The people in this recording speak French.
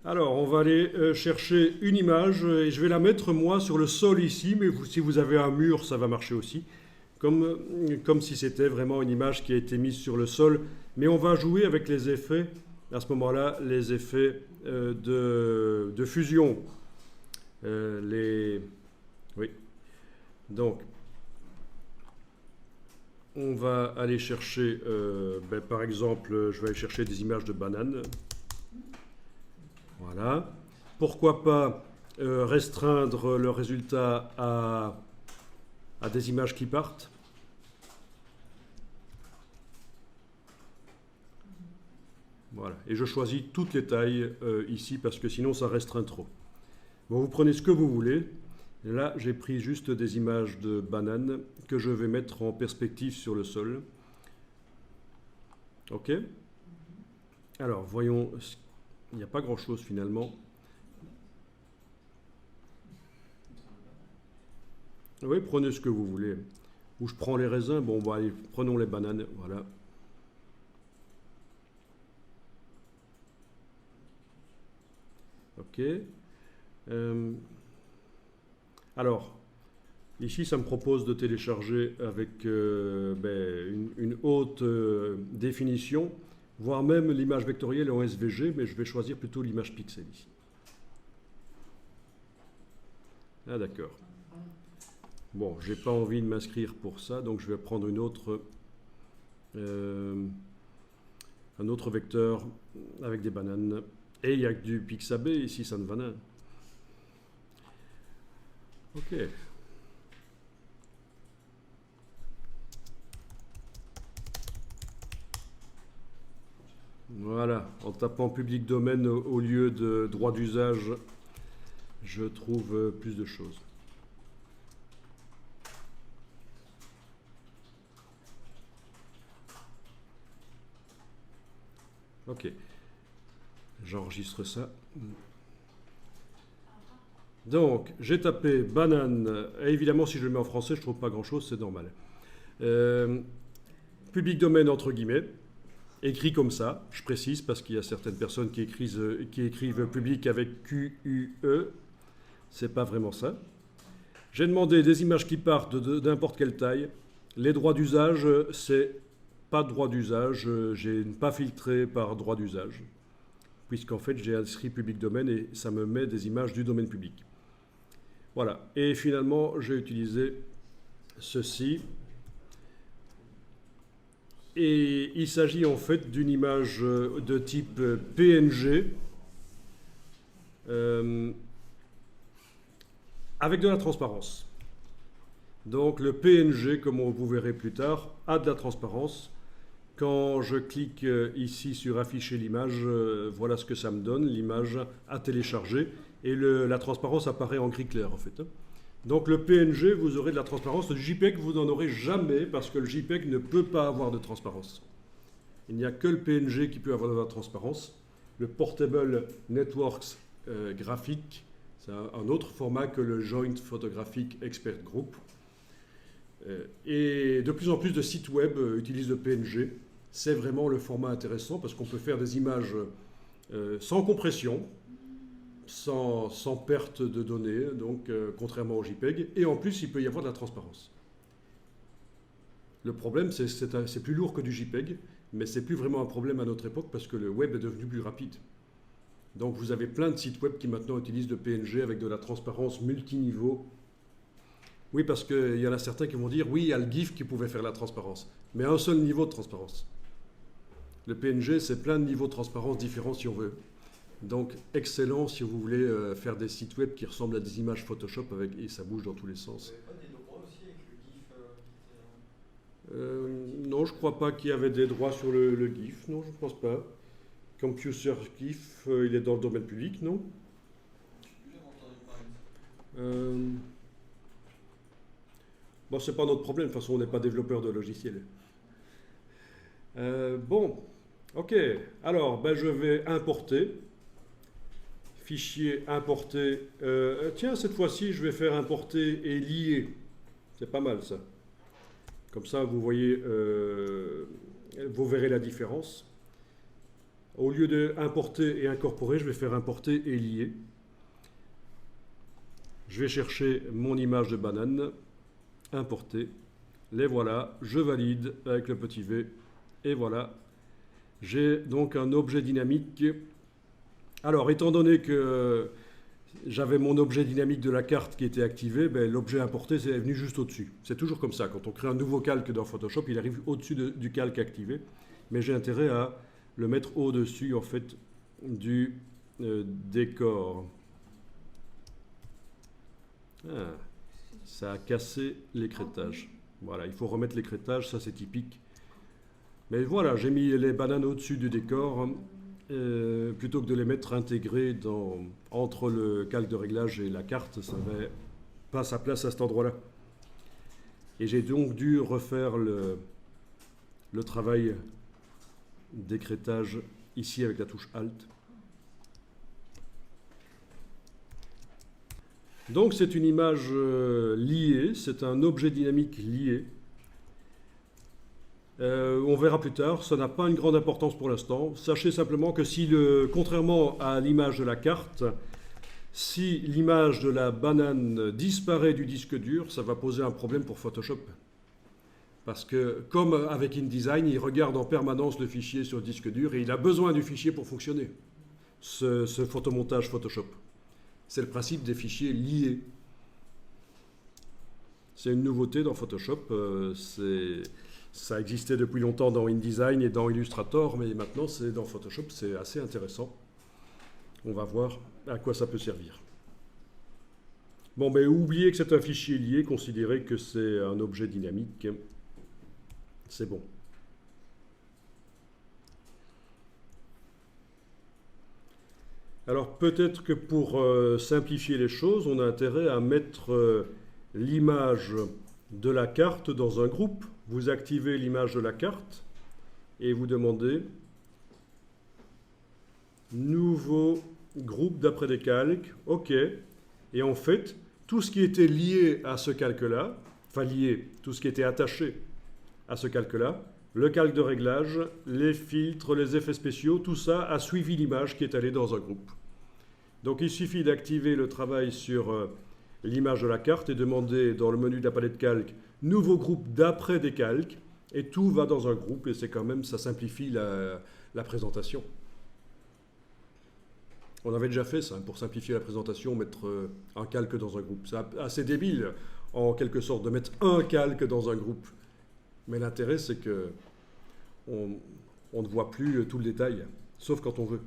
Alors, on va aller chercher une image et je vais la mettre moi sur le sol ici, mais si vous avez un mur, ça va marcher aussi. Comme si c'était vraiment une image qui a été mise sur le sol. Mais on va jouer avec les effets, à ce moment-là, les effets de fusion. Oui. Donc, on va aller chercher, par exemple, je vais aller chercher des images de bananes. Voilà. Pourquoi pas restreindre le résultat à des images qui partent. Voilà. Et je choisis toutes les tailles ici parce que sinon ça restreint trop. Bon, vous prenez ce que vous voulez. Et là, j'ai pris juste des images de bananes que je vais mettre en perspective sur le sol. OK. Alors, voyons. Il n'y a pas grand-chose finalement. Oui, prenez ce que vous voulez. Ou je prends les raisins. Bon, bah, allez, prenons les bananes. Voilà. OK. Alors, ici, ça me propose de télécharger avec une haute définition, voire même l'image vectorielle en SVG, mais je vais choisir plutôt l'image pixel ici. Ah d'accord. Bon, j'ai pas envie de m'inscrire pour ça, donc je vais prendre un autre vecteur avec des bananes. Et il y a que du Pixabay ici, ça ne va pas. Ok. Voilà, en tapant public domaine au lieu de droit d'usage, je trouve plus de choses. Ok, j'enregistre ça. Donc, j'ai tapé banane, et évidemment si je le mets en français, je ne trouve pas grand-chose, c'est normal. Public domaine entre guillemets, écrit comme ça, je précise parce qu'il y a certaines personnes qui écrivent public avec Q-U-E, c'est pas vraiment ça. J'ai demandé des images qui partent d'importe quelle taille. Les droits d'usage, c'est pas de droit d'usage, j'ai pas filtré par droit d'usage, puisqu'en fait j'ai inscrit public domaine et ça me met des images du domaine public. Voilà, et finalement j'ai utilisé ceci. Et il s'agit en fait d'une image de type PNG avec de la transparence. Donc le PNG, comme vous verrez plus tard, a de la transparence. Quand je clique ici sur afficher l'image, voilà ce que ça me donne, l'image à télécharger. Et la transparence apparaît en gris clair en fait. Donc le PNG, vous aurez de la transparence. Le JPEG, vous n'en aurez jamais parce que le JPEG ne peut pas avoir de transparence. Il n'y a que le PNG qui peut avoir de la transparence. Le Portable Networks graphique, c'est un autre format que le Joint Photographic Expert Group. Et de plus en plus de sites web utilisent le PNG. C'est vraiment le format intéressant parce qu'on peut faire des images sans compression, sans perte de données, donc contrairement au JPEG. Et en plus, il peut y avoir de la transparence. Le problème, c'est plus lourd que du JPEG, mais c'est plus vraiment un problème à notre époque parce que le web est devenu plus rapide. Donc vous avez plein de sites web qui maintenant utilisent le PNG avec de la transparence multiniveau. Oui, parce qu'il y en a certains qui vont dire, oui, il y a le GIF qui pouvait faire la transparence, mais un seul niveau de transparence. Le PNG, c'est plein de niveaux de transparence différents si on veut. Donc excellent si vous voulez faire des sites web qui ressemblent à des images Photoshop et ça bouge dans tous les sens. Vous n'avez pas des droits aussi avec le GIF Non, je ne crois pas qu'il y avait des droits sur le GIF, non, je ne pense pas. Computer GIF, il est dans le domaine public, non? Bon, c'est pas notre problème, de toute façon, on n'est pas développeur de logiciels. Bon, ok, alors je vais importer. Fichier importer. Tiens, cette fois-ci, je vais faire importer et lier. C'est pas mal ça. Comme ça, vous voyez, vous verrez la différence. Au lieu de importer et incorporer, je vais faire importer et lier. Je vais chercher mon image de banane, importer. Les voilà, je valide avec le petit V. Et voilà, j'ai donc un objet dynamique. Alors, étant donné que j'avais mon objet dynamique de la carte qui était activé, ben, l'objet importé est venu juste au-dessus. C'est toujours comme ça. Quand on crée un nouveau calque dans Photoshop, il arrive au-dessus du calque activé. Mais j'ai intérêt à le mettre au-dessus, en fait, du décor. Ah, ça a cassé l'écrêtage. Voilà, il faut remettre l'écrêtage, ça c'est typique. Mais voilà, j'ai mis les bananes au-dessus du décor, plutôt que de les mettre intégrées entre le calque de réglage et la carte, ça n'avait pas sa place à cet endroit-là. Et j'ai donc dû refaire le travail d'écrêtage ici avec la touche Alt. Donc c'est une image liée, c'est un objet dynamique lié. On verra plus tard, ça n'a pas une grande importance pour l'instant. Sachez simplement que si, contrairement à l'image de la carte, si l'image de la banane disparaît du disque dur, ça va poser un problème pour Photoshop. Parce que, comme avec InDesign, il regarde en permanence le fichier sur le disque dur et il a besoin du fichier pour fonctionner, ce photomontage Photoshop. C'est le principe des fichiers liés. C'est une nouveauté dans Photoshop. Ça existait depuis longtemps dans InDesign et dans Illustrator, mais maintenant c'est dans Photoshop, c'est assez intéressant. On va voir à quoi ça peut servir. Bon, ben oubliez que c'est un fichier lié, considérez que c'est un objet dynamique. C'est bon. Alors peut-être que pour simplifier les choses, on a intérêt à mettre l'image de la carte dans un groupe. Vous activez l'image de la carte et vous demandez nouveau groupe d'après des calques. OK. Et en fait, tout ce qui était lié à ce calque-là, enfin lié, tout ce qui était attaché à ce calque-là, le calque de réglage, les filtres, les effets spéciaux, tout ça a suivi l'image qui est allée dans un groupe. Donc il suffit d'activer le travail sur l'image de la carte et demander dans le menu de la palette calque nouveau groupe d'après des calques et tout va dans un groupe et c'est quand même, ça simplifie la présentation. On avait déjà fait ça, pour simplifier la présentation, mettre un calque dans un groupe. C'est assez débile en quelque sorte de mettre un calque dans un groupe. Mais l'intérêt c'est que on ne voit plus tout le détail, sauf quand on veut.